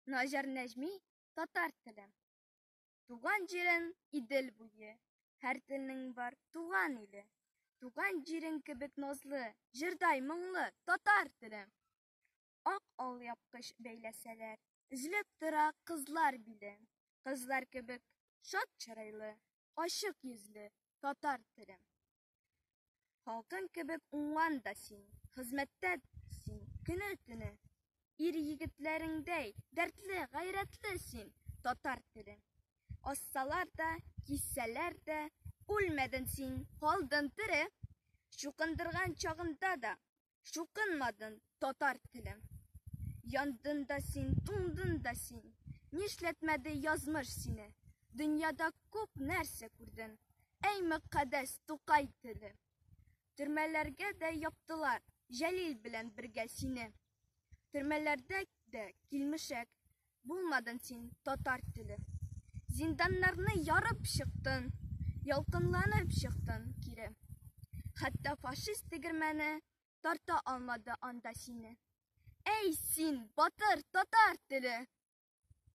Najar Necmi, Tatar telem. Tuğan jiren idil buyu, her tilinin var tuğan ili. Tuğan jiren kebek nazlı, jirday mыңlı Tatar telem. Ak al yapkış beyleseler, üzülüp tıra kızlar bile. Kızlar kebek şat çıraylı, aşık yüzlü Tatar telem. Halkın kebek unvan da sin, hizmette sin, günü tünü. İr yigitlerindey, dertli, gayretlisin Tatar telem. Assalar da, gitseler de, ölmedin sin, kaldın tiri. Şukundırgan çağında da, şukunmadın Tatar telem. Yandın da sin, tundun da sin, nişletmedi yazmış seni. Dünyada köp nerse kurdun, ey mukaddes Tukay telem. Türmelerge de yaptılar, Celil bilen birge seni. Türmelerde de kilmişek, bulmadın sin Tatar telem. Zindanlarını yarıp çıktın, yalkınlanıp çıktın kiri. Hatta faşist digirmeni tarta almadı anda seni. Ey sin batır Tatar tili!